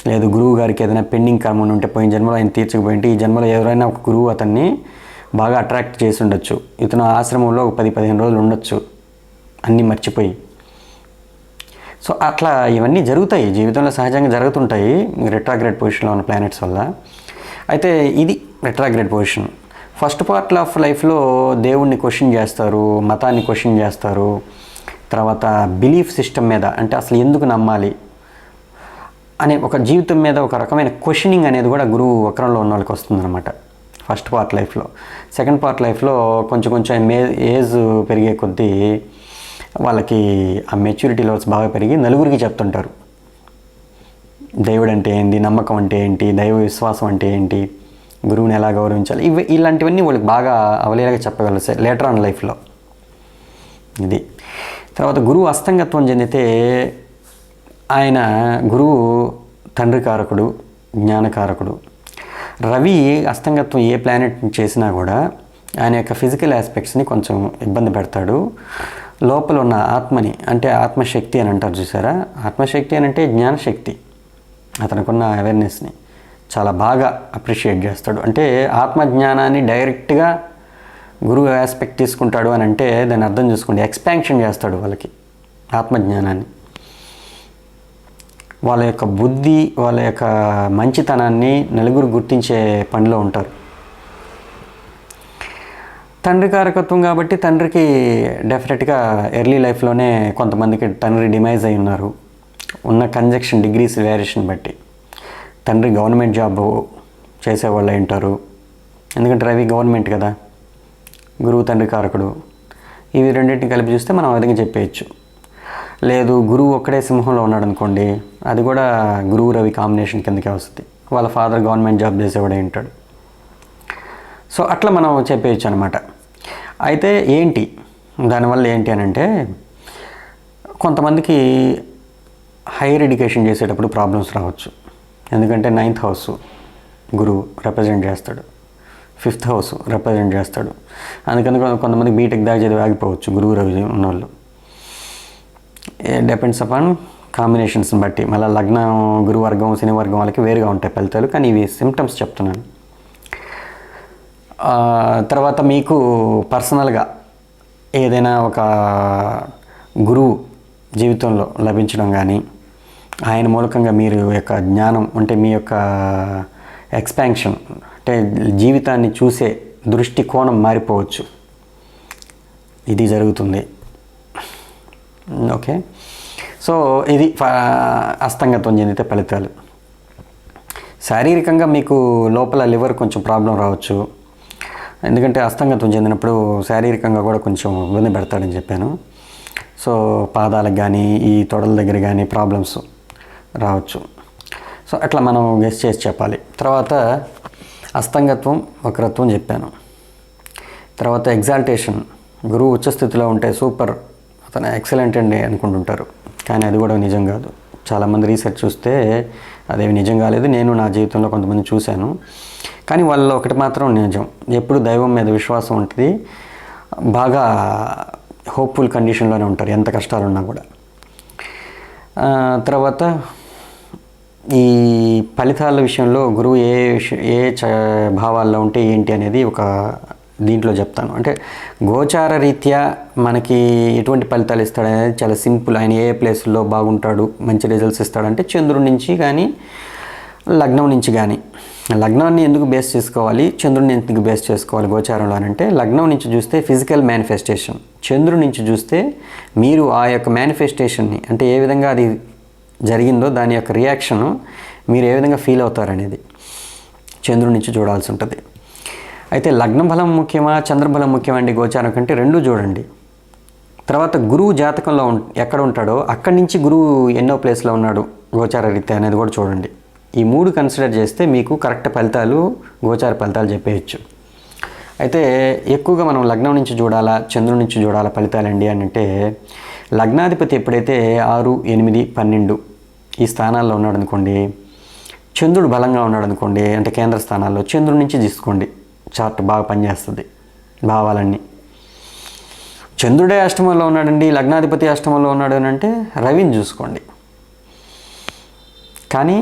లేదు గురువు గారికి ఏదైనా పెండింగ్ కర్మ ఉంటే పోయిన జన్మలో ఆయన తీర్చకపోయి ఉంటే ఈ జన్మలో ఎవరైనా ఒక గురువు అతన్ని బాగా అట్రాక్ట్ చేసి ఉండొచ్చు. ఇతను ఆశ్రమంలో ఒక 10-15 రోజులు ఉండొచ్చు అన్నీ మర్చిపోయి. సో అట్లా ఇవన్నీ జరుగుతాయి, జీవితంలో సహజంగా జరుగుతుంటాయి రిట్రాగ్రేడ్ పొజిషన్లో ఉన్న ప్లానెట్స్ వల్ల. అయితే ఇది రిట్రాగ్రేడ్ పొజిషన్. ఫస్ట్ పార్ట్ ఆఫ్ లైఫ్లో దేవుణ్ణి క్వశ్చన్ చేస్తారు, మతాన్ని క్వశ్చన్ చేస్తారు, తర్వాత బిలీఫ్ సిస్టమ్ మీద, అంటే అసలు ఎందుకు నమ్మాలి అనే ఒక జీవితం మీద ఒక రకమైన క్వశ్చనింగ్ అనేది కూడా గురువు వక్రంలో ఉన్న వాళ్ళకి వస్తుందన్నమాట ఫస్ట్ పార్ట్ లైఫ్లో. సెకండ్ పార్ట్ లైఫ్లో కొంచెం ఏజ్ పెరిగే కొద్దీ వాళ్ళకి ఆ మెచ్యూరిటీ లెవెల్స్ బాగా పెరిగి నలుగురికి చెప్తుంటారు దేవుడు అంటే ఏంటి, నమ్మకం అంటే ఏంటి, దైవ విశ్వాసం అంటే ఏంటి, గురువుని ఎలా గౌరవించాలి, ఇలాంటివన్నీ వాళ్ళకి బాగా అవలీలగా చెప్పగలరు లేటర్ ఆన్ లైఫ్లో. ఇది తర్వాత గురువు అస్తంగత్వం చెందితే ఆయన గురువు తండ్రి కారకుడు, జ్ఞానకారకుడు. రవి అస్తంగత్వం ఏ ప్లానెట్ చేసినా కూడా ఆయన యొక్క ఫిజికల్ ఆస్పెక్ట్స్ని కొంచెం ఇబ్బంది పెడతాడు. లోపల ఉన్న ఆత్మని, అంటే ఆత్మశక్తి అని అంటారు చూసారా, ఆత్మశక్తి అని అంటే జ్ఞానశక్తి, అతనుకున్న అవేర్నెస్ని చాలా బాగా అప్రిషియేట్ చేస్తాడు. అంటే ఆత్మజ్ఞానాన్ని డైరెక్ట్గా గురువు ఆస్పెక్ట్ తీసుకుంటాడు అని అంటే దాన్ని అర్థం చేసుకోండి, ఎక్స్పాన్షన్ చేస్తాడు వాళ్ళకి ఆత్మజ్ఞానాన్ని. వాళ్ళ యొక్క బుద్ధి, వాళ్ళ యొక్క మంచితనాన్ని నలుగురు గుర్తించే పనిలో ఉంటారు. తండ్రి కారకత్వం కాబట్టి తండ్రికి డెఫినెట్గా ఎర్లీ లైఫ్లోనే కొంతమందికి తండ్రి డిమైజ్ అయి ఉన్నారు, ఉన్న కంజక్షన్ డిగ్రీస్ వేరియేషన్ బట్టి. తండ్రి గవర్నమెంట్ జాబ్ చేసేవాళ్ళు అయి ఉంటారు, ఎందుకంటే రవి గవర్నమెంట్ కదా, గురువు తండ్రి కారకుడు. ఇవి రెండింటిని కలిపి చూస్తే మనం విధంగా చెప్పేయచ్చు. లేదు గురువు ఒక్కడే సింహంలో ఉన్నాడు అనుకోండి, అది కూడా గురువు రవి కాంబినేషన్ కిందకే వస్తుంది, వాళ్ళ ఫాదర్ గవర్నమెంట్ జాబ్ చేసేవాడే ఉంటాడు. సో అట్లా మనం చెప్పేయచ్చు అనమాట. అయితే ఏంటి దానివల్ల ఏంటి అని అంటే కొంతమందికి హైయర్ ఎడ్యుకేషన్ చేసేటప్పుడు ప్రాబ్లమ్స్ రావచ్చు, ఎందుకంటే 9th హౌస్ గురువు రిప్రజెంట్ చేస్తాడు, 5th హౌస్ రిప్రజెంట్ చేస్తాడు. అందుకని కొంతమంది బీటెక్ దాకా చదివి ఆగిపోవచ్చు గురువు రవి ఉన్నవాళ్ళు. డిపెండ్స్ అపాన్ కాంబినేషన్స్ని బట్టి. మళ్ళీ లగ్నం గురువు వర్గం శని వర్గం వాళ్ళకి వేరుగా ఉంటాయి ఫలితాలు, కానీ ఇవి సిమ్టమ్స్ చెప్తున్నాను. తర్వాత మీకు పర్సనల్గా ఏదైనా ఒక గురువు జీవితంలో లభించడం కానీ, ఆయన మూలకంగా మీరు యొక్క జ్ఞానం అంటే మీ యొక్క ఎక్స్పాన్షన్ అంటే జీవితాన్ని చూసే దృష్టి కోణం మారిపోవచ్చు, ఇది జరుగుతుంది. ఓకే, సో ఇది అస్తంగత్వం చెందితే ఫలితాలు. శారీరకంగా మీకు లోపల లివర్ కొంచెం ప్రాబ్లం రావచ్చు, ఎందుకంటే అస్తంగత్వం చెందినప్పుడు శారీరకంగా కూడా కొంచెం ఇబ్బంది పెడతాడని చెప్పాను. సో పాదాలకు కానీ ఈ తొడల దగ్గర కానీ ప్రాబ్లమ్స్ రావచ్చు. సో అట్లా మనం గెస్ చేసి చెప్పాలి. తర్వాత అస్తంగత్వం వక్రత్వం చెప్పాను. తర్వాత ఎగ్జాల్టేషన్, గురువు ఉచ్చస్థితిలో ఉంటే సూపర్, అతను ఎక్సలెంట్ అండి అనుకుంటుంటారు, కానీ అది కూడా నిజం కాదు. చాలామంది రీసెర్చ్ చూస్తే అదేమి నిజం కాలేదు, నేను నా జీవితంలో కొంతమంది చూశాను. కానీ వాళ్ళలో ఒకటి మాత్రం నిజం, ఎప్పుడు దైవం మీద విశ్వాసం ఉంటుంది, బాగా హోప్ఫుల్ కండిషన్లోనే ఉంటారు ఎంత కష్టాలు ఉన్నా కూడా. తర్వాత ఈ ఫలితాల విషయంలో గురువు ఏ భావాల్లో ఉంటే ఏంటి అనేది ఒక దీంట్లో చెప్తాను. అంటే గోచార రీత్యా మనకి ఎటువంటి ఫలితాలు ఇస్తాడనేది చాలా సింపుల్. ఆయన ఏ ప్లేస్లో బాగుంటాడు, మంచి రిజల్ట్స్ ఇస్తాడంటే చంద్రుడి నుంచి కానీ లగ్నం నుంచి కానీ. లగ్నాన్ని ఎందుకు బేస్ చేసుకోవాలి, చంద్రుడిని ఎందుకు బేస్ చేసుకోవాలి గోచారంలో అని అంటే, లగ్నం నుంచి చూస్తే ఫిజికల్ మేనిఫెస్టేషన్, చంద్రుడి నుంచి చూస్తే మీరు ఆ యొక్క మేనిఫెస్టేషన్ని అంటే ఏ విధంగా అది జరిగిందో దాని యొక్క రియాక్షను మీరు ఏ విధంగా ఫీల్ అవుతారనేది చంద్రుడి నుంచి చూడాల్సి ఉంటుంది. అయితే లగ్న బలం ముఖ్యమా, చంద్రబలం ముఖ్యమా అండి గోచారం కంటే? రెండూ చూడండి. తర్వాత గురువు జాతకంలో ఎక్కడ ఉంటాడో అక్కడి నుంచి గురువు ఎన్నో ప్లేస్లో ఉన్నాడు గోచార రీత్యా అనేది కూడా చూడండి. ఈ 3 కన్సిడర్ చేస్తే మీకు కరెక్ట్ ఫలితాలు, గోచార ఫలితాలు చెప్పేయచ్చు. అయితే ఎక్కువగా మనం లగ్నం నుంచి చూడాలా, చంద్రుడి నుంచి చూడాలా ఫలితాలండి అని అంటే, లగ్నాధిపతి ఎప్పుడైతే 6, 8, 12 ఈ స్థానాల్లో ఉన్నాడు అనుకోండి, చంద్రుడు బలంగా ఉన్నాడు అనుకోండి, అంటే కేంద్ర స్థానాల్లో చంద్రుడి నుంచి తీసుకోండి, చార్ట్ బాగా పనిచేస్తుంది భావాలన్నీ. చంద్రుడే అష్టమంలో ఉన్నాడండి, లగ్నాధిపతి అష్టమంలో ఉన్నాడు అని అంటే రవిని చూసుకోండి. కానీ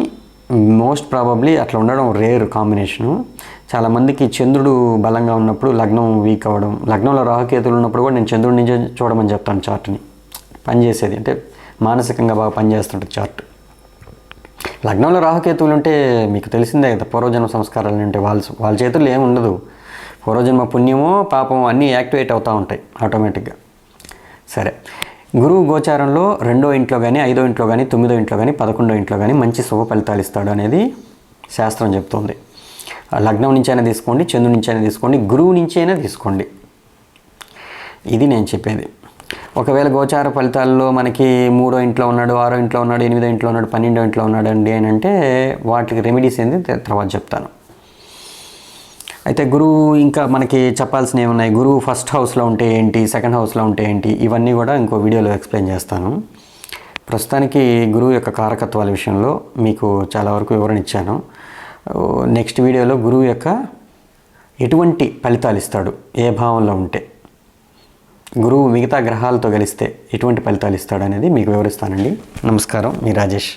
మోస్ట్ ప్రాబబ్లీ అట్లా ఉండడం రేర్ కాంబినేషను. చాలామందికి చంద్రుడు బలంగా ఉన్నప్పుడు లగ్నం వీక్ అవ్వడం, లగ్నంలో రాహుకేతులు ఉన్నప్పుడు కూడా నేను చంద్రుడి నుంచి చూడమని చెప్తాను చార్ట్ని. పనిచేసేది అంటే మానసికంగా బాగా పనిచేస్తుంటుంది చార్ట్. లగ్నంలో రాహుకేతువులు ఉంటే మీకు తెలిసిందే కదా, పూర్వజన్మ సంస్కారాలు అంటే వాళ్ళ చేతుల్లో ఏముండదు. పూర్వజన్మ పుణ్యమో పాపం అన్నీ యాక్టివేట్ అవుతూ ఉంటాయి ఆటోమేటిక్గా. సరే, గురువు గోచారంలో 2వ ఇంట్లో కానీ, 5వ ఇంట్లో కానీ, 9వ ఇంట్లో కానీ, 11వ ఇంట్లో కానీ మంచి శుభ ఫలితాలు ఇస్తాడు అనేది శాస్త్రం చెప్తుంది. లగ్నం నుంచి అయినా తీసుకోండి, చంద్రుడి నుంచి అయినా తీసుకోండి, గురువు నుంచి అయినా తీసుకోండి. ఇది నేను చెప్పేది. ఒకవేళ గోచార ఫలితాల్లో మనకి 3వ ఇంట్లో ఉన్నాడు, 6వ ఇంట్లో ఉన్నాడు, 8వ ఇంట్లో ఉన్నాడు, 12వ ఇంట్లో ఉన్నాడు అండి అని అంటే వాటికి రెమెడీస్ ఏంది తర్వాత చెప్తాను. అయితే గురువు ఇంకా మనకి చెప్పాల్సినవి ఏమున్నాయి, గురువు ఫస్ట్ హౌస్లో ఉంటే ఏంటి, సెకండ్ హౌస్లో ఉంటే ఏంటి, ఇవన్నీ కూడా ఇంకో వీడియోలో ఎక్స్ప్లెయిన్ చేస్తాను. ప్రస్తుతానికి గురువు యొక్క కారకత్వాల విషయంలో మీకు చాలా వరకు వివరణ ఇచ్చాను. నెక్స్ట్ వీడియోలో గురువు యొక్క ఎటువంటి ఫలితాలు ఇస్తాడు, ఏ భావంలో ఉంటే, గురువు మిగతా గ్రహాలతో కలిస్తే ఎటువంటి ఫలితాలు ఇస్తాడు అనేది మీకు వివరిస్తానండి. నమస్కారం, మీ రాజేష్.